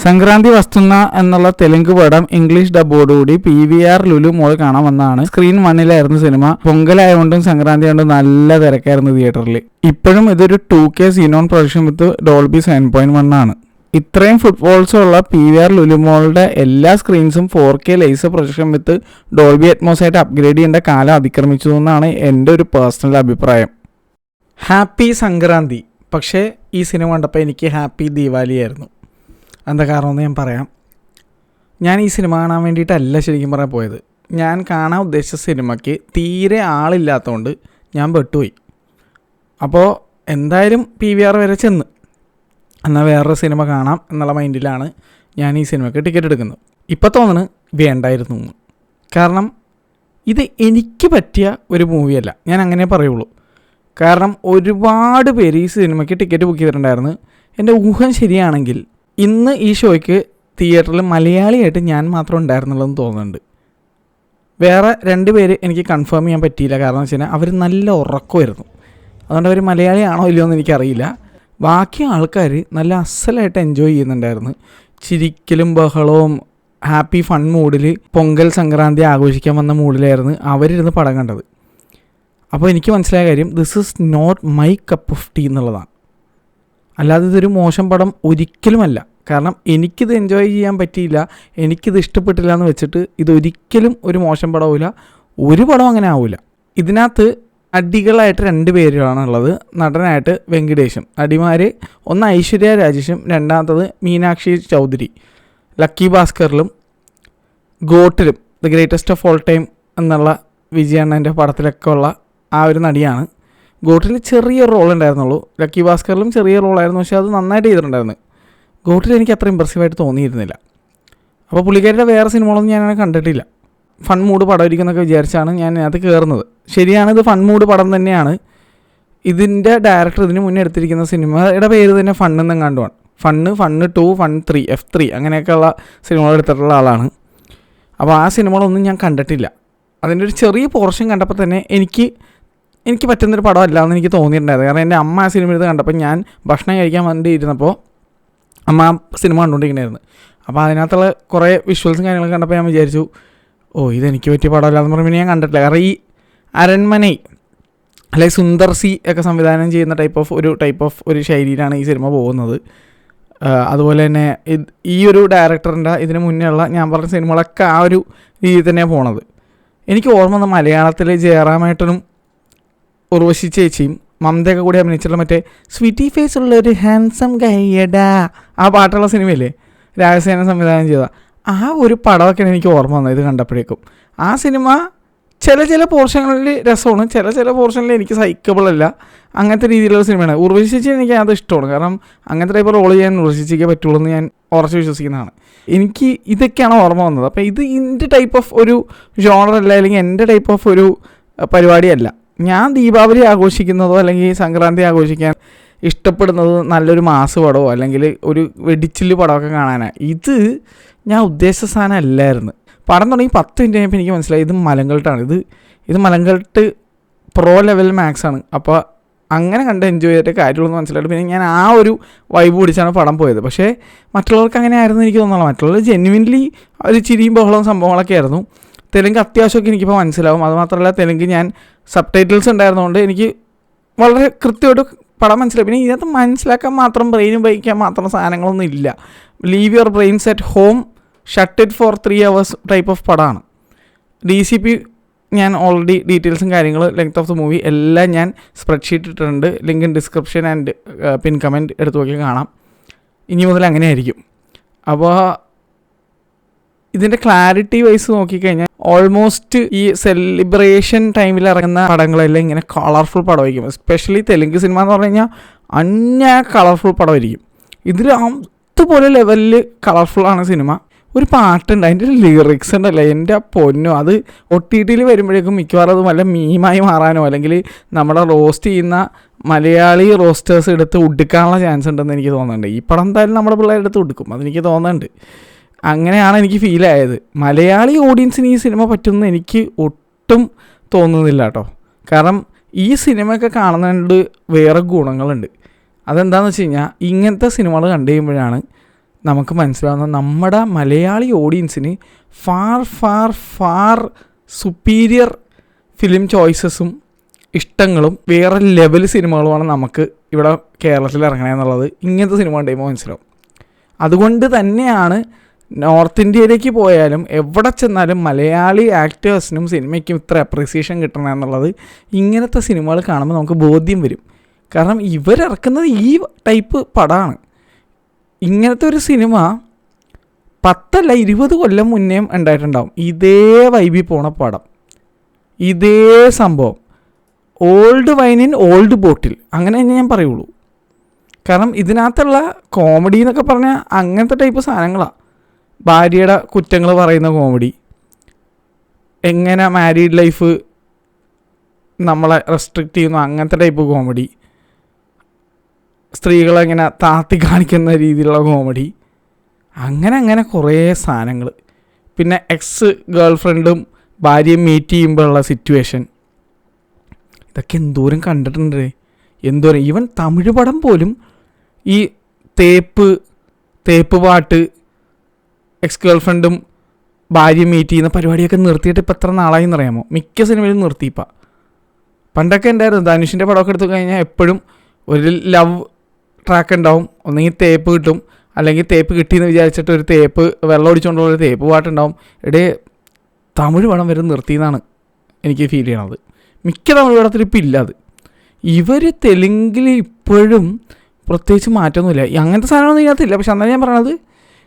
സംക്രാന്തി വസ്തുന്ന എന്നുള്ള തെലുങ്ക് പടം ഇംഗ്ലീഷ് ഡബ്ബോടുകൂടി PVR ലുലു മോൾ കാണാൻ വന്നതാണ്. സ്ക്രീൻ 1-ലായിരുന്നു സിനിമ. പൊങ്കലായതുകൊണ്ടും സംക്രാന്തി കൊണ്ടും നല്ല തിരക്കായിരുന്നു തിയേറ്ററിൽ. ഇപ്പോഴും ഇതൊരു 2K സിനോൺ പ്രൊജക്ഷൻ വിത്ത് ഡോൾബി 7.1 ആണ്. ഇത്രയും ഫുട്ബോൾസ് ഉള്ള PVR ലുലു മോളുടെ എല്ലാ സ്ക്രീൻസും 4K ലേസർ പ്രൊജക്ഷൻ വിത്ത് ഡോൾബി അറ്റ്മോസ് ആയിട്ട് അപ്ഗ്രേഡ് ചെയ്യേണ്ട കാലം അതിക്രമിച്ചു എന്നാണ് എൻ്റെ ഒരു പേഴ്സണൽ അഭിപ്രായം. ഹാപ്പി സംക്രാന്തി. പക്ഷേ ഈ സിനിമ കണ്ടപ്പോൾ എനിക്ക് ഹാപ്പി ദീപാവലി ആയിരുന്നു. എന്താ കാരണമെന്ന് ഞാൻ പറയാം. ഞാൻ ഈ സിനിമ കാണാൻ വേണ്ടിയിട്ടല്ല ശരിക്കും പറയാൻ പോയത്. ഞാൻ കാണാൻ ഉദ്ദേശിച്ച സിനിമയ്ക്ക് തീരെ ആളില്ലാത്തതുകൊണ്ട് ഞാൻ പെട്ടുപോയി. അപ്പോൾ എന്തായാലും PVR വരെ ചെന്ന് എന്നാൽ വേറൊരു സിനിമ കാണാം എന്നുള്ള മൈൻഡിലാണ് ഞാൻ ഈ സിനിമയ്ക്ക് ടിക്കറ്റ് എടുക്കുന്നത്. ഇപ്പോൾ തോന്നുന്നു വേണ്ടായിരുന്നു എന്ന്. കാരണം ഇത് എനിക്ക് പറ്റിയ ഒരു മൂവിയല്ല, ഞാൻ അങ്ങനെ പറയുള്ളൂ. കാരണം ഒരുപാട് പേര് ഈ സിനിമയ്ക്ക് ടിക്കറ്റ് ബുക്ക് ചെയ്തിട്ടുണ്ടായിരുന്നു. എൻ്റെ ഊഹം ശരിയാണെങ്കിൽ ഇന്ന് ഈ ഷോയ്ക്ക് തിയേറ്ററിൽ മലയാളിയായിട്ട് ഞാൻ മാത്രം ഉണ്ടായിരുന്നുള്ളതെന്ന് തോന്നുന്നുണ്ട്. വേറെ 2 പേര് എനിക്ക് കൺഫേം ചെയ്യാൻ പറ്റിയില്ല. കാരണം എന്ന് വെച്ച് കഴിഞ്ഞാൽ അവർ നല്ല ഉറക്കമായിരുന്നു. അതുകൊണ്ട് അവർ മലയാളിയാണോ ഇല്ലയോ എന്ന് എനിക്കറിയില്ല. ബാക്കി ആൾക്കാർ നല്ല അസലായിട്ട് എൻജോയ് ചെയ്യുന്നുണ്ടായിരുന്നു. ചിരിക്കലും ബഹളവും ഹാപ്പി ഫൺ മൂഡിൽ പൊങ്കൽ സംക്രാന്തി ആഘോഷിക്കാൻ വന്ന മൂഡിലായിരുന്നു അവരിരുന്ന് പടം കണ്ടത്. അപ്പോൾ എനിക്ക് മനസ്സിലായ കാര്യം, this is not my cup of tea എന്നുള്ളതാണ്. അല്ലാതെ ഇതൊരു മോശം പടം ഒരിക്കലുമല്ല. കാരണം എനിക്കിത് എൻജോയ് ചെയ്യാൻ പറ്റിയില്ല, എനിക്കിത് ഇഷ്ടപ്പെട്ടില്ല എന്ന് വെച്ചിട്ട് ഇതൊരിക്കലും ഒരു മോശം പടമില്ല. ഒരു പടം അങ്ങനെ ആവില്ല. ഇതിനകത്ത് നടികളായിട്ട് 2 പേരാണുള്ളത്. നടനായിട്ട് വെങ്കിടേഷും, നടിമാർ ഒന്ന് ഐശ്വര്യ രാജേഷും രണ്ടാമത്തത് മീനാക്ഷി ചൗധരി. ലക്കി ഭാസ്കറിലും ഗോട്ടിലും the greatest of all time എന്നുള്ള വിജയണ്ണൻ്റെ പടത്തിലൊക്കെ ഉള്ള ആ ഒരു നടിയാണ്. ഗോട്ടിൽ ചെറിയൊരു റോൾ ഉണ്ടായിരുന്നുള്ളൂ. ലക്കി ഭാസ്കറിലും ചെറിയ റോളായിരുന്നു, പക്ഷേ അത് നന്നായിട്ട് ചെയ്തിട്ടുണ്ടായിരുന്നു. ഗോട്ടിൽ എനിക്ക് അത്ര ഇമ്പ്രസീവായിട്ട് തോന്നിയിരുന്നില്ല. അപ്പോൾ പുള്ളിക്കാരുടെ വേറെ സിനിമകളൊന്നും ഞാനങ്ങനെ കണ്ടിട്ടില്ല. ഫൺ മൂഡ് പടമായിരിക്കും എന്നൊക്കെ വിചാരിച്ചാണ് ഞാൻ അത് കയറുന്നത്. ശരിയാണ്, ഇത് ഫൺ മൂഡ് പടം തന്നെയാണ്. ഇതിൻ്റെ ഡയറക്ടർ ഇതിന് മുന്നേ എടുത്തിരിക്കുന്ന സിനിമയുടെ പേര് തന്നെ ഫണ്ണെന്നും കണ്ടുമാണ്. ഫണ്ണ് 2, ഫൺ 3, F3 അങ്ങനെയൊക്കെയുള്ള സിനിമകൾ എടുത്തിട്ടുള്ള ആളാണ്. അപ്പോൾ ആ സിനിമകളൊന്നും ഞാൻ കണ്ടിട്ടില്ല. അതിൻ്റെ ഒരു ചെറിയ പോർഷൻ കണ്ടപ്പോൾ തന്നെ എനിക്ക് പറ്റുന്നൊരു പടമല്ല എന്ന് എനിക്ക് തോന്നിയിട്ടുണ്ടായിരുന്നു. കാരണം എൻ്റെ അമ്മ ആ സിനിമ എടുത്ത് കണ്ടപ്പോൾ ഞാൻ ഭക്ഷണം കഴിക്കാൻ വേണ്ടി ഇരുന്നപ്പോൾ അമ്മ ആ സിനിമ കണ്ടുകൊണ്ടിരിക്കണമായിരുന്നു. അപ്പോൾ അതിനകത്തുള്ള കുറേ വിഷ്വൽസും കാര്യങ്ങളൊക്കെ കണ്ടപ്പോൾ ഞാൻ വിചാരിച്ചു, ഇതെനിക്ക് പറ്റിയ പടമല്ല എന്ന് പറഞ്ഞാൽ ഞാൻ കണ്ടിട്ടില്ല. കാരണം ഈ അരൺമനൈ അല്ലെങ്കിൽ സുന്ദർ സി ഒക്കെ സംവിധാനം ചെയ്യുന്ന ടൈപ്പ് ഓഫ് ഒരു ശൈലിയിലാണ് ഈ സിനിമ പോകുന്നത്. അതുപോലെ തന്നെ ഈ ഒരു ഡയറക്ടറിൻ്റെ ഇതിന് മുന്നേ ഉള്ള ഞാൻ പറഞ്ഞ സിനിമകളൊക്കെ ആ ഒരു രീതിയിൽ തന്നെയാണ് പോണത്. എനിക്ക് ഓർമ്മ വന്ന മലയാളത്തിലെ ജയറാമേട്ടനും ഉർവശി ചേച്ചിയും മമതയൊക്കെ കൂടി അഭിനയിച്ചിട്ടുള്ള മറ്റേ സ്വീറ്റി ഫേസ് ഉള്ളൊരു ഹാൻസം ഗൈയടാ ആ പാട്ടുള്ള സിനിമയില്ലേ, രാജസേന സംവിധാനം ചെയ്ത ആ ഒരു പടമൊക്കെയാണ് എനിക്ക് ഓർമ്മ വന്നത് ഇത് കണ്ടപ്പോഴേക്കും. ആ സിനിമ ചില പോർഷനുകളിൽ രസമാണ്, ചില പോർഷനിൽ എനിക്ക് സൈക്കബിൾ അല്ല. അങ്ങനത്തെ രീതിയിലുള്ള സിനിമയാണ്. ഉർവശി ചേച്ചി എനിക്ക് അത് ഇഷ്ടമാണ്. കാരണം അങ്ങനത്തെ ടൈപ്പ് റോൾ ചെയ്യാൻ ഉർവശി ചേച്ചിക്ക് പറ്റുള്ളൂ എന്ന് ഞാൻ ഉറച്ച് വിശ്വസിക്കുന്നതാണ്. എനിക്ക് ഇതൊക്കെയാണ് ഓർമ്മ വന്നത്. അപ്പോൾ ഇത് എൻ്റെ ടൈപ്പ് ഓഫ് ഒരു ജോണറല്ല, അല്ലെങ്കിൽ എൻ്റെ ടൈപ്പ് ഓഫ് ഒരു പരിപാടിയല്ല. ഞാൻ ദീപാവലി ആഘോഷിക്കുന്നതോ അല്ലെങ്കിൽ സംക്രാന്തി ആഘോഷിക്കാൻ ഇഷ്ടപ്പെടുന്നത് നല്ലൊരു മാസ് പടമോ അല്ലെങ്കിൽ ഒരു വെടിച്ചില് പടമൊക്കെ കാണാനാണ്. ഇത് ഞാൻ ഉദ്ദേശിച്ച സാധനം അല്ലായിരുന്നു. പടം തുടങ്ങി 10 മിനിറ്റ് കഴിഞ്ഞപ്പോൾ എനിക്ക് മനസ്സിലായി ഇത് മലങ്കൾട്ടാണ്. ഇത് മലങ്കൾട്ട് പ്രോ ലെവൽ മാക്സ് ആണ്. അപ്പോൾ അങ്ങനെ കണ്ട് എൻജോയ് ചെയ്തിട്ട് കാര്യമുള്ളൂ എന്ന് മനസ്സിലായിട്ട് പിന്നെ ഞാൻ ആ ഒരു വൈബ് പിടിച്ചാണ് പടം പോയത്. പക്ഷേ മറ്റുള്ളവർക്ക് അങ്ങനെ ആയിരുന്നു എനിക്ക് തോന്നുന്നില്ല. മറ്റുള്ളവർ ജെന്യുവിൻലി ഒരു ചിരിയും ബഹളവും സംഭവങ്ങളൊക്കെ ആയിരുന്നു. തെലുങ്ക് അത്യാവശ്യമൊക്കെ എനിക്കിപ്പോൾ മനസ്സിലാവും. അതുമാത്രമല്ല തെലുങ്ക് ഞാൻ സബ് ടൈറ്റിൽസ് ഉണ്ടായിരുന്നതുകൊണ്ട് എനിക്ക് വളരെ കൃത്യമായിട്ട് പടം മനസ്സിലായി. പിന്നെ ഇതിനകത്ത് മനസ്സിലാക്കാൻ മാത്രം ബ്രെയിനും ഉപയോഗിക്കാൻ മാത്രം സാധനങ്ങളൊന്നും ഇല്ല. Leave your brains at home, shut it for 3 hours type of പടമാണ്. DCP ഞാൻ ഓൾറെഡി ഡീറ്റെയിൽസും കാര്യങ്ങൾ ലെങ്ത് ഓഫ് ദ മൂവി എല്ലാം ഞാൻ സ്പ്രെഡ്ഷീറ്റ് ഇട്ടിട്ടുണ്ട്. Link in description and pin comment എടുത്ത് നോക്കി കാണാം. ഇനി മുതൽ അങ്ങനെ ആയിരിക്കും. അപ്പോൾ ഇതിൻ്റെ ക്ലാരിറ്റി വൈസ് നോക്കിക്കഴിഞ്ഞാൽ ഓൾമോസ്റ്റ് ഈ സെലിബ്രേഷൻ ടൈമിൽ ഇറങ്ങുന്ന പടങ്ങളെല്ലാം ഇങ്ങനെ കളർഫുൾ പടമായിരിക്കും. എസ്പെഷ്യലി തെലുങ്ക് സിനിമ എന്ന് പറഞ്ഞു കഴിഞ്ഞാൽ കളർഫുൾ പടമായിരിക്കും. ഇതിൽ അതുപോലെ ലെവലിൽ കളർഫുള്ളാണ് സിനിമ. ഒരു പാട്ടുണ്ട്, അതിൻ്റെ ലിറിക്സ് ഉണ്ടല്ലോ എൻ്റെ പൊന്നോ, അത് OTT വരുമ്പോഴേക്കും മിക്കവാറും അത് വല്ല മീമായി മാറാനോ അല്ലെങ്കിൽ നമ്മുടെ റോസ്റ്റ് ചെയ്യുന്ന മലയാളി റോസ്റ്റേഴ്സ് എടുത്ത് ഉടുക്കാനുള്ള ചാൻസ് ഉണ്ടെന്ന് എനിക്ക് തോന്നുന്നുണ്ട്. ഈ പടം എന്തായാലും നമ്മുടെ പിള്ളേരെടുത്ത് ഉടുക്കും, അതെനിക്ക് തോന്നുന്നുണ്ട്. അങ്ങനെയാണ് എനിക്ക് ഫീലായത്. മലയാളി ഓഡിയൻസിന് ഈ സിനിമ പറ്റുമെന്ന് എനിക്ക് ഒട്ടും തോന്നുന്നില്ല കേട്ടോ. കാരണം ഈ സിനിമയൊക്കെ കാണുന്നതുകൊണ്ട് വേറെ ഗുണങ്ങളുണ്ട്. അതെന്താണെന്ന് വെച്ച് കഴിഞ്ഞാൽ ഇങ്ങനത്തെ സിനിമകൾ കണ്ടു കഴിയുമ്പോഴാണ് നമുക്ക് മനസ്സിലാവുന്ന നമ്മുടെ മലയാളി ഓഡിയൻസിന് far far far superior film ചോയ്സസും ഇഷ്ടങ്ങളും വേറെ ലെവൽ സിനിമകളുമാണ് നമുക്ക് ഇവിടെ കേരളത്തിൽ ഇറങ്ങണമെന്നുള്ളത് ഇങ്ങനത്തെ സിനിമ കണ്ടുമ്പോൾ മനസ്സിലാവും. അതുകൊണ്ട് തന്നെയാണ് നോർത്ത് ഇന്ത്യയിലേക്ക് പോയാലും എവിടെ ചെന്നാലും മലയാളി ആക്ടേഴ്സിനും സിനിമയ്ക്കും ഇത്ര അപ്രീസിയേഷൻ കിട്ടണം എന്നുള്ളത് ഇങ്ങനത്തെ സിനിമകൾ കാണുമ്പോൾ നമുക്ക് ബോധ്യം വരും. കാരണം ഇവരിറക്കുന്നത് ഈ ടൈപ്പ് പടമാണ്. ഇങ്ങനത്തെ ഒരു സിനിമ 10 അല്ല 20 കൊല്ലം മുന്നേ ഉണ്ടായിട്ടുണ്ടാവും. ഇതേ വൈബിൽ പോണ പടം, ഇതേ സംഭവം, ഓൾഡ് വൈൻ ഇൻ ഓൾഡ് ബോട്ടിൽ, അങ്ങനെ തന്നെ ഞാൻ പറയുള്ളൂ. കാരണം ഇതിനകത്തുള്ള കോമഡി എന്നൊക്കെ പറഞ്ഞാൽ അങ്ങനത്തെ ടൈപ്പ് സാധനങ്ങളാണ്. ഭാര്യയുടെ കുറ്റങ്ങൾ പറയുന്ന കോമഡി, എങ്ങനെ മാരീഡ് ലൈഫ് നമ്മളെ റെസ്ട്രിക്റ്റ് ചെയ്യുന്നു അങ്ങനത്തെ ടൈപ്പ് കോമഡി, സ്ത്രീകളെങ്ങനെ താത്തി കാണിക്കുന്ന രീതിയിലുള്ള കോമഡി, അങ്ങനെ കുറേ സാധനങ്ങൾ. പിന്നെ എക്സ് ഗേൾ ഫ്രണ്ടും ഭാര്യയും മീറ്റ് ചെയ്യുമ്പോഴുള്ള സിറ്റുവേഷൻ, ഇതൊക്കെ എന്തോരം കണ്ടിട്ടുണ്ട്, എന്തോരം. ഈവൻ തമിഴ് പടം പോലും ഈ തേപ്പ് പാട്ട്, എക്സ് ഗേൾ ഫ്രണ്ടും ഭാര്യയും മീറ്റ് ചെയ്യുന്ന പരിപാടിയൊക്കെ നിർത്തിയിട്ട് ഇപ്പം എത്ര നാളായി എന്നറിയാമോ? മിക്ക സിനിമയിലും നിർത്തിയിപ്പോൾ. പണ്ടൊക്കെ ഉണ്ടായിരുന്നു, ധനുഷിൻ്റെ പടമൊക്കെ എടുത്തു കഴിഞ്ഞാൽ എപ്പോഴും ഒരു ലവ് ട്രാക്ക് ഉണ്ടാവും. ഒന്നെങ്കിൽ തേപ്പ് കിട്ടും, അല്ലെങ്കിൽ തേപ്പ് കിട്ടിയെന്ന് വിചാരിച്ചിട്ട് ഒരു തേപ്പ് വെള്ളം ഒടിച്ചുകൊണ്ടുള്ള ഒരു തേപ്പ് പാട്ടുണ്ടാവും. തമിഴ് പടം വരെ നിർത്തിയെന്നാണ് എനിക്ക് ഫീൽ ചെയ്യണത്. മിക്ക തമിഴ് പടത്തിൽ ഇപ്പം ഇല്ല അത്. ഇവർ തെലുങ്കിൽ ഇപ്പോഴും പ്രത്യേകിച്ച് മാറ്റമൊന്നുമില്ല. അങ്ങനത്തെ സാധനമൊന്നും ഇതിനകത്തില്ല. പക്ഷെ അന്നേരം ഞാൻ പറയണത്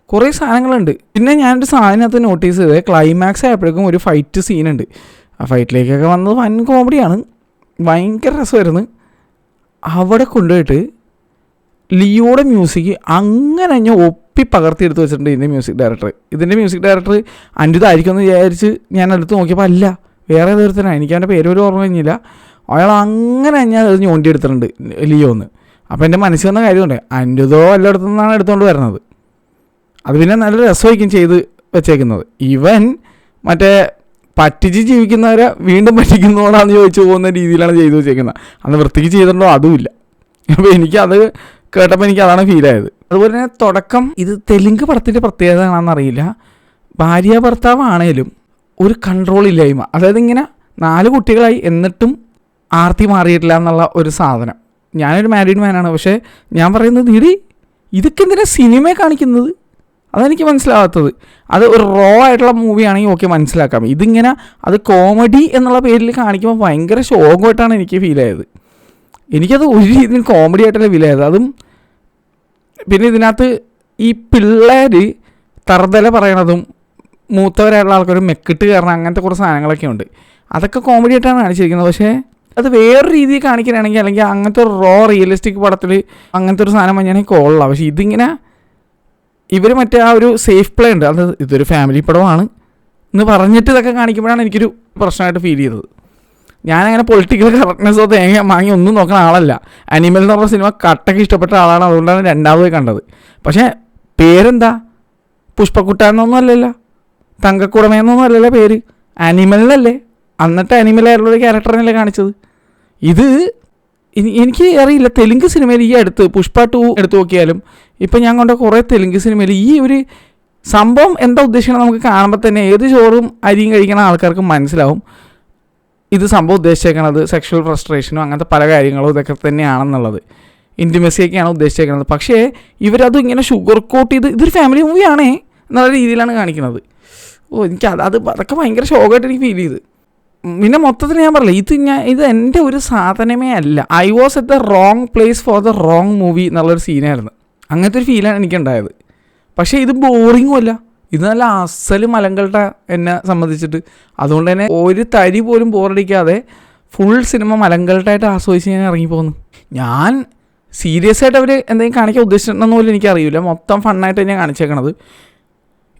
കുറേ സാധനങ്ങളുണ്ട്. പിന്നെ ഞാനൊരു സാധനത്തിനകത്ത് നോട്ടീസ് ചെയ്തത്, ക്ലൈമാക്സ് ആയപ്പോഴേക്കും ഒരു ഫൈറ്റ് സീനുണ്ട്. ആ ഫൈറ്റിലേക്കൊക്കെ വന്നത് വൻ കോമഡിയാണ്, ഭയങ്കര രസമായിരുന്നു. അവിടെ കൊണ്ടുപോയിട്ട് ലിയോയുടെ മ്യൂസിക് അങ്ങനെ ഞാൻ ഒപ്പി പകർത്തിയെടുത്ത് വെച്ചിട്ടുണ്ട് ഇതിൻ്റെ മ്യൂസിക് ഡയറക്ടർ അനിരുദ്ധായിരിക്കുമെന്ന് വിചാരിച്ച് ഞാൻ അടുത്ത് നോക്കിയപ്പോൾ അല്ല, വേറെ തീർത്തനാണ്. എനിക്ക് അവൻ്റെ പേര് പോലും ഓർമ്മ കഴിഞ്ഞില്ല. അയാൾ അങ്ങനെ ഞാൻ അത് ഞോണ്ടിയെടുത്തിട്ടുണ്ട് ലിയോ എന്ന്. അപ്പോൾ എൻ്റെ മനസ്സിൽ വന്ന കാര്യമുണ്ട്, അനിരുദ്ധോ എല്ലായിടത്തു നിന്നാണ് എടുത്തുകൊണ്ട് വരുന്നത്. അത് പിന്നെ നല്ല രസമായിരിക്കും ചെയ്ത് വെച്ചേക്കുന്നത്. ഇവൻ മറ്റേ പറ്റിച്ച് ജീവിക്കുന്നവരെ വീണ്ടും പറ്റിക്കുന്നതോടാന്ന് ചോദിച്ചു പോകുന്ന രീതിയിലാണ് ചെയ്തു വെച്ചേക്കുന്നത്. അന്ന് വൃത്തിക്ക് ചെയ്തിട്ടുണ്ടോ അതുമില്ല. അപ്പോൾ എനിക്കത് കേട്ടപ്പോൾ എനിക്ക് അതാണ് ഫീലായത്. അതുപോലെ തന്നെ തുടക്കം, ഇത് തെലുങ്ക് പടത്തിൻ്റെ പ്രത്യേകത ആണെന്നറിയില്ല, ഭാര്യ ഭർത്താവാണേലും ഒരു കൺട്രോൾ ഇല്ലായ്മ. അതായത് ഇങ്ങനെ 4 കുട്ടികളായി എന്നിട്ടും ആർത്തി മാറിയിട്ടില്ല എന്നുള്ള ഒരു സാധനം. ഞാനൊരു മാരീഡ് മാനാണ്, പക്ഷേ ഞാൻ പറയുന്നത് ഇതൊക്കെ എന്തിനാ സിനിമയെ കാണിക്കുന്നത്, അതെനിക്ക് മനസ്സിലാവാത്തത്. അത് ഒരു റോ ആയിട്ടുള്ള മൂവി ആണെങ്കിൽ ഓക്കെ മനസ്സിലാക്കാം. ഇതിങ്ങനെ അത് കോമഡി എന്നുള്ള പേരിൽ കാണിക്കുമ്പോൾ ഭയങ്കര ശോകമായിട്ടാണ് എനിക്ക് ഫീൽ ആയത്. എനിക്കത് ഒരു രീതിയിൽ കോമഡി ആയിട്ടല്ല ഫീൽ ആയത്. അതും പിന്നെ ഇതിനകത്ത് ഈ പിള്ളേർ തറുതല പറയണതും മൂത്തവരായിട്ടുള്ള ആൾക്കാർ മെക്കിട്ട് കയറണം അങ്ങനത്തെ കുറച്ച് സാധനങ്ങളൊക്കെ ഉണ്ട്. അതൊക്കെ കോമഡി ആയിട്ടാണ് കാണിച്ചിരിക്കുന്നത്. പക്ഷേ അത് വേറൊരു രീതിയിൽ കാണിക്കുകയാണെങ്കിൽ, അല്ലെങ്കിൽ അങ്ങനത്തെ ഒരു റോ റിയലിസ്റ്റിക് പടത്തിൽ അങ്ങനത്തെ ഒരു സാധനം വഞ്ഞാണെങ്കിൽ കൊള്ളാം. പക്ഷേ ഇതിങ്ങനെ ഇവർ മറ്റേ ആ ഒരു സേഫ് പ്ലേ ഉണ്ട്, അത് ഇതൊരു ഫാമിലി പടമാണ് എന്ന് പറഞ്ഞിട്ട് ഇതൊക്കെ കാണിക്കുമ്പോഴാണ് എനിക്കൊരു പ്രശ്നമായിട്ട് ഫീൽ ചെയ്തത്. ഞാനങ്ങനെ പൊളിറ്റിക്കൽ കറക്റ്റ്നെസ്സോ തേങ്ങ മാങ്ങി ഒന്നും നോക്കുന്ന ആളല്ല. അനിമൽ എന്ന് പറഞ്ഞ സിനിമ കട്ടയ്ക്ക് ഇഷ്ടപ്പെട്ട ആളാണ്, അതുകൊണ്ടാണ് രണ്ടാമത് കണ്ടത്. പക്ഷേ പേരെന്താ, പുഷ്പക്കുട്ടാന്നൊന്നും അല്ലല്ലോ, തങ്കക്കുടമയെന്നൊന്നും അല്ലല്ലോ പേര്, അനിമലിനല്ലേ. എന്നിട്ട് അനിമലായിട്ടുള്ളൊരു ക്യാരക്ടറിനല്ലേ കാണിച്ചത്. ഇത് എനിക്ക് അറിയില്ല, തെലുങ്ക് സിനിമയിൽ ഈ അടുത്ത് പുഷ്പ 2 എടുത്തു നോക്കിയാലും ഇപ്പം ഞാൻ കൊണ്ട കുറേ തെലുങ്ക് സിനിമയിൽ ഈ ഒരു സംഭവം എന്താ ഉദ്ദേശിക്കണം നമുക്ക് കാണുമ്പോൾ തന്നെ ഏത് ചോറും അരിയും കഴിക്കുന്ന ആൾക്കാർക്ക് മനസ്സിലാവും ഇത് സംഭവം ഉദ്ദേശിച്ചേക്കണത് സെക്ഷൽ ഫ്രസ്ട്രേഷനും അങ്ങനത്തെ പല കാര്യങ്ങളും ഇതൊക്കെ തന്നെയാണെന്നുള്ളത്, ഇൻറ്റിമസിയൊക്കെയാണ് ഉദ്ദേശിച്ചേക്കുന്നത്. പക്ഷേ ഇവരത് ഇങ്ങനെ ഷുഗർ കോട്ട് ചെയ്ത് ഇതൊരു ഫാമിലി മൂവിയാണേ എന്നുള്ള രീതിയിലാണ് കാണിക്കുന്നത്. എനിക്ക് അതൊക്കെ ഭയങ്കര ഷോക്കായിട്ട് എനിക്ക് ഫീൽ ചെയ്ത്. പിന്നെ മൊത്തത്തിൽ ഞാൻ പറയില്ല, ഇത് എൻ്റെ ഒരു സാധനമേ അല്ല. I was at the wrong place for the wrong movie എന്നുള്ളൊരു സീനായിരുന്നു. അങ്ങനത്തെ ഒരു ഫീലാണ് എനിക്കുണ്ടായത്. പക്ഷേ ഇത് ബോറിങ്ങും അല്ല, ഇത് നല്ല അസല് മലങ്കൾട്ട എന്നെ സംബന്ധിച്ചിട്ട്. അതുകൊണ്ട് തന്നെ ഒരു തരി പോലും ബോറടിക്കാതെ ഫുൾ സിനിമ മലങ്കൾട്ടായിട്ട് ആസ്വദിച്ച് ഞാൻ ഇറങ്ങിപ്പോന്നു. ഞാൻ സീരിയസ് ആയിട്ട് അവർ എന്തെങ്കിലും കാണിക്കാൻ ഉദ്ദേശിച്ചിട്ടുണ്ടെന്ന് പോലും എനിക്കറിയില്ല. മൊത്തം ഫണ്ണായിട്ട് ഞാൻ കാണിച്ചേക്കണത്.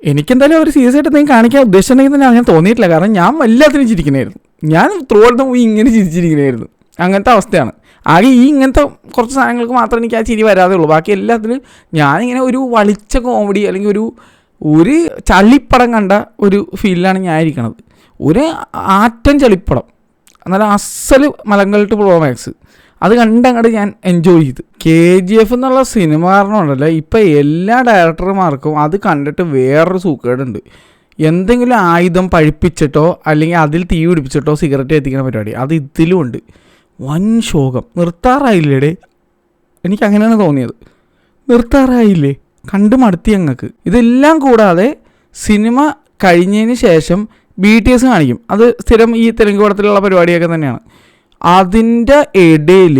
എനിക്കെന്തായാലും അവർ സീരിയസ് ആയിട്ട് എന്തെങ്കിലും കാണിക്കാൻ ഉദ്ദേശിച്ചിട്ടുണ്ടെങ്കിൽ തന്നെ ഞാൻ തോന്നിയിട്ടില്ല. കാരണം ഞാൻ എല്ലാത്തിനും ചിരിക്കണമായിരുന്നു. ഞാൻ ത്രൂ ഔട്ട് ദ മൂവി ഇങ്ങനെ ചിരിച്ചിരിക്കണമായിരുന്നു. അങ്ങനത്തെ അവസ്ഥയാണ്. ആകെ ഇങ്ങനത്തെ കുറച്ച് സാധനങ്ങൾക്ക് മാത്രമേ എനിക്ക് ആ ചിരി വരാതെ ഉള്ളൂ. ബാക്കി എല്ലാത്തിനും ഞാനിങ്ങനെ ഒരു വളിച്ച കോമഡി അല്ലെങ്കിൽ ഒരു ചളിപ്പടം കണ്ട ഒരു ഫീലിലാണ് ഞാൻ ഇരിക്കണത്. ഒരു ആറ്റം ചളിപ്പടം, എന്നാലും അസല് മലങ്കൾട്ട് പ്രോമാക്സ്. അത് കണ്ടങ്ങോട്ട് ഞാൻ എൻജോയ് ചെയ്തു. KGF എന്നുള്ള സിനിമ കാരണമുണ്ടല്ലോ ഇപ്പം എല്ലാ ഡയറക്ടർമാർക്കും അത് കണ്ടിട്ട് വേറൊരു സൂക്കേടുണ്ട്. എന്തെങ്കിലും ആയുധം പഴിപ്പിച്ചിട്ടോ അല്ലെങ്കിൽ അതിൽ തീ പിടിപ്പിച്ചിട്ടോ സിഗരറ്റ് എത്തിക്കുന്ന പരിപാടി അത് ഇതിലും ഉണ്ട്. വൻ ശോകം. നിർത്താറായില്ലേടേ, എനിക്കങ്ങനെയാണ് തോന്നിയത്. നിർത്താറായില്ലേ, കണ്ടു മടുത്തി ഞങ്ങൾക്ക്. ഇതെല്ലാം കൂടാതെ സിനിമ കഴിഞ്ഞതിന് ശേഷം BTS കാണിക്കും. അത് സ്ഥിരം ഈ തെലുങ്ക് പടത്തിലുള്ള പരിപാടിയൊക്കെ തന്നെയാണ്. അതിൻ്റെ ഇടയിൽ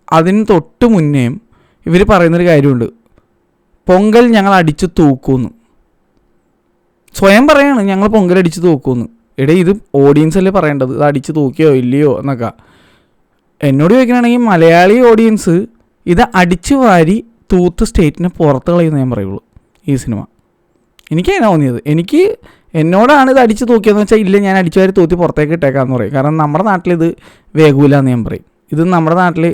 അതിന് തൊട്ട് മുന്നേയും ഇവർ പറയുന്നൊരു കാര്യമുണ്ട്, പൊങ്കൽ ഞങ്ങൾ അടിച്ചു തൂക്കുമെന്ന്. സ്വയം പറയാണ് ഞങ്ങൾ പൊങ്കൽ അടിച്ച് തൂക്കുമെന്ന്. എടേ ഇത് ഓഡിയൻസല്ലേ പറയേണ്ടത്, ഇത് അടിച്ച് തൂക്കിയോ ഇല്ലയോ എന്നൊക്കെ. എന്നോട് ചോദിക്കണമെങ്കിൽ മലയാളി ഓഡിയൻസ് ഇത് അടിച്ചു വാരി തൂത്ത് സ്റ്റേറ്റിനെ പുറത്ത് കളയുന്ന ഞാൻ പറയുള്ളൂ ഈ സിനിമ. എനിക്കതിനാ തോന്നിയത്. എന്നോടാണ് ഇത് അടിച്ച് തൂക്കിയെന്ന് വെച്ചാൽ ഇല്ല ഞാൻ അടിച്ചു വാരി തൂത്തി പുറത്തേക്ക് ഇട്ടേക്കാന്ന് പറയും. കാരണം നമ്മുടെ നാട്ടിലിത് വേഗൂല എന്ന് ഞാൻ പറയും. ഇത് നമ്മുടെ നാട്ടിൽ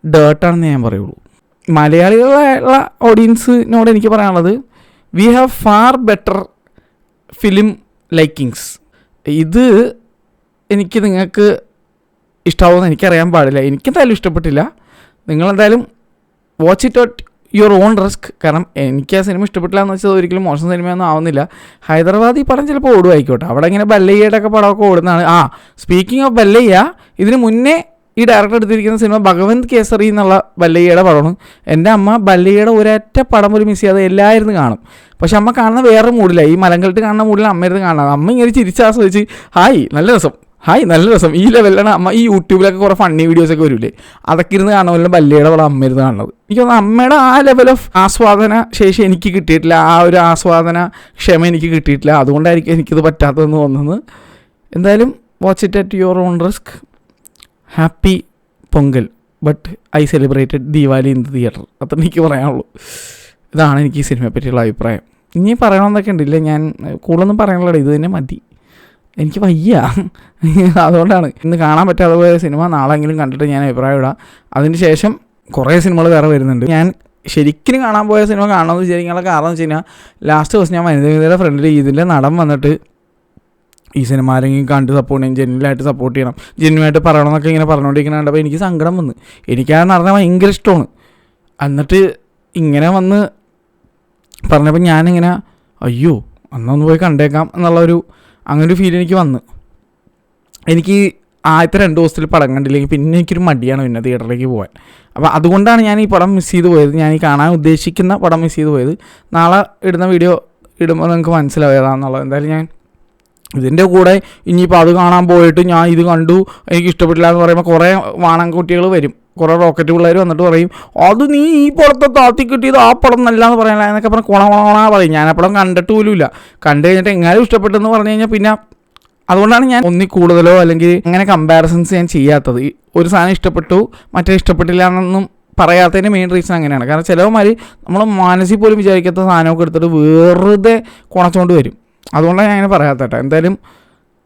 ഡേർട്ടാണെന്ന് ഞാൻ പറയുള്ളൂ. മലയാളികളുള്ള ഓഡിയൻസിനോട് എനിക്ക് പറയാനുള്ളത്, we have far better film likings. ഇത് എനിക്ക് നിങ്ങൾക്ക് ഇഷ്ടമാവുമെന്ന് എനിക്കറിയാൻ പാടില്ല. എനിക്കെന്തായാലും ഇഷ്ടപ്പെട്ടില്ല. നിങ്ങളെന്തായാലും watch it at your own risk. കാരണം എനിക്ക് ആ സിനിമ ഇഷ്ടപ്പെട്ടില്ല എന്ന് വെച്ചാൽ ഒരിക്കലും മോശം സിനിമയൊന്നും ആവുന്നില്ല. ഹൈദരാബാദ് ഈ പടം ചിലപ്പോൾ ഓടുമായിക്കോട്ടെ, അവിടെ ഇങ്ങനെ ബല്ലയ്യയുടെ ഒക്കെ പടമൊക്കെ ഓടുന്നതാണ്. സ്പീക്കിംഗ് ഓഫ് ബല്ലയ്യ, ഇതിന് മുന്നേ ഈ ഡയറക്ടർ എടുത്തിരിക്കുന്ന സിനിമ ഭഗവന്ത് കേസറി എന്നുള്ള ബല്ലയ്യയുടെ പടമാണ്. എൻ്റെ അമ്മ ബല്ലയ്യയുടെ ഒരൊറ്റ പടം പോലും മിസ് ചെയ്യാതെ എല്ലാവരും കാണും. പക്ഷെ അമ്മ കാണുന്ന വേറെ മൂഡില്ല, ഈ മലങ്കലത്ത് കാണുന്ന മൂഡിൽ അമ്മയിരുന്ന് കാണുന്നത്. അമ്മ ഇങ്ങനെ ചിരിച്ചാസ്വദിച്ച് നല്ല രസം ഈ ലെവലിലാണ് അമ്മ. ഈ യൂട്യൂബിലൊക്കെ കുറേ ഫണ്ണി വീഡിയോസൊക്കെ വരില്ലേ, അതൊക്കെ ഇരുന്ന് കാണുന്ന ബല്ലയുടെ പടം അമ്മയിരുന്ന് കാണുന്നത്. എനിക്ക് തോന്നുന്നു അമ്മയുടെ ആ ലെവൽ ഓഫ് ആസ്വാദന ശേഷി എനിക്ക് കിട്ടിയിട്ടില്ല, ആ ഒരു ആസ്വാദന ക്ഷമ എനിക്ക് കിട്ടിയിട്ടില്ല. അതുകൊണ്ടായിരിക്കും എനിക്കിത് പറ്റാത്തതെന്ന് തോന്നുന്നത്. എന്തായാലും watch it at your own risk. Happy Pongal, but I celebrated Deepavali in the theatre. അത്ര എനിക്ക് പറയാനുള്ളൂ. ഇതാണ് എനിക്ക് ഈ സിനിമയെ പറ്റിയുള്ള അഭിപ്രായം. ഇനി പറയണമെന്നൊക്കെ ഉണ്ടില്ല, ഞാൻ കൂടുതലൊന്നും പറയാനുള്ളത് ഇത് തന്നെ മതി. എനിക്ക് വയ്യ, അതുകൊണ്ടാണ് ഇന്ന് കാണാൻ പറ്റാതെ പോയ സിനിമ നാളെങ്കിലും കണ്ടിട്ട് ഞാൻ അഭിപ്രായം ഇടാം. അതിന് ശേഷം കുറേ സിനിമകൾ വേറെ വരുന്നുണ്ട്. ഞാൻ ശരിക്കും കാണാൻ പോയ സിനിമ കാണണമെന്ന് വിചാരിക്കാനുള്ള കാരണം എന്ന് വെച്ച് കഴിഞ്ഞാൽ, ലാസ്റ്റ് ദിവസം ഞാൻ വനിതയുടെ ഫ്രണ്ടിൽ ഇതിൻ്റെ നടൻ വന്നിട്ട് ഈ സിനിമ ആരെങ്കിലും കണ്ട് സപ്പോർട്ട് ചെയ്യണം, ജെന്യൂനായിട്ട് സപ്പോർട്ട് ചെയ്യണം, ജെന്യൂനായിട്ട് പറയണമെന്നൊക്കെ ഇങ്ങനെ പറഞ്ഞുകൊണ്ടിരിക്കുന്ന കണ്ടപ്പോൾ എനിക്ക് സങ്കടം വന്ന്. എനിക്കത് നടന്നാൽ ഭയങ്കര ഇഷ്ടമാണ്. എന്നിട്ട് ഇങ്ങനെ വന്ന് പറഞ്ഞപ്പോൾ ഞാനിങ്ങനെ അയ്യോ അന്നൊന്ന് പോയി കണ്ടേക്കാം എന്നുള്ളൊരു അങ്ങനൊരു ഫീൽ എനിക്ക് വന്ന്. എനിക്ക് ആദ്യത്തെ 2 ദിവസത്തിൽ പടം കണ്ടില്ലെങ്കിൽ പിന്നെ എനിക്കൊരു മടിയാണ് പിന്നെ തിയേറ്ററിലേക്ക് പോകാൻ. അപ്പോൾ അതുകൊണ്ടാണ് ഞാൻ ഈ പടം മിസ് ചെയ്ത് പോയത്, ഞാൻ ഈ കാണാൻ ഉദ്ദേശിക്കുന്ന പടം മിസ് ചെയ്ത് പോയത്. നാളെ ഇടുന്ന വീഡിയോ ഇടുമ്പോൾ നിങ്ങൾക്ക് മനസ്സിലായതാണെന്നുള്ളത്. എന്തായാലും ഞാൻ ഇതിൻ്റെ കൂടെ ഇനിയിപ്പോൾ അത് കാണാൻ പോയിട്ട് ഞാൻ ഇത് കണ്ടു എനിക്ക് ഇഷ്ടപ്പെട്ടില്ല എന്ന് പറയുമ്പോൾ കുറേ വാണംകുട്ടികൾ വരും, കുറേ റോക്കറ്റ് പിള്ളേർ വന്നിട്ട് പറയും അത് നീ ഈ പടത്തെ താത്തി കിട്ടിയത് ആ പടം നല്ലതെന്ന് പറയാനില്ല എന്നൊക്കെ പറഞ്ഞ് കുണ പറയും. ഞാൻ ആ പടം കണ്ടിട്ട് പോലുമില്ല. കണ്ടു കഴിഞ്ഞിട്ട് എങ്ങാനും ഇഷ്ടപ്പെട്ടെന്ന് പറഞ്ഞു കഴിഞ്ഞാൽ പിന്നെ അതുകൊണ്ടാണ് ഞാൻ ഒന്നിൽ കൂടുതലോ അല്ലെങ്കിൽ അങ്ങനെ കമ്പാരിസൺസ് ഞാൻ ചെയ്യാത്തത്. ഒരു സാധനം ഇഷ്ടപ്പെട്ടു മറ്റേ ഇഷ്ടപ്പെട്ടില്ല എന്നൊന്നും പറയാത്തതിൻ്റെ മെയിൻ റീസൺ അങ്ങനെയാണ്. കാരണം ചിലവന്മാർ നമ്മൾ മനസ്സിൽ പോലും വിചാരിക്കാത്ത സാധനമൊക്കെ എടുത്തിട്ട് വെറുതെ കുണച്ചുകൊണ്ട് വരും. അതുകൊണ്ടാണ് ഞാൻ അങ്ങനെ പറയാത്തട്ടെ. എന്തായാലും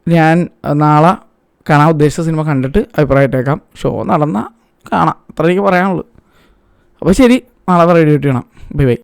ഞാൻ നാളെ കാണാൻ ഉദ്ദേശിച്ച സിനിമ കണ്ടിട്ട് അഭിപ്രായമായിട്ടേക്കാം. ഷോ നടന്നാൽ കാണാം, അത്ര എനിക്ക് പറയാനുള്ളൂ. അപ്പോൾ ശരി, നാളെ റെഡി ആയിട്ട് കാണാം. Bye bye.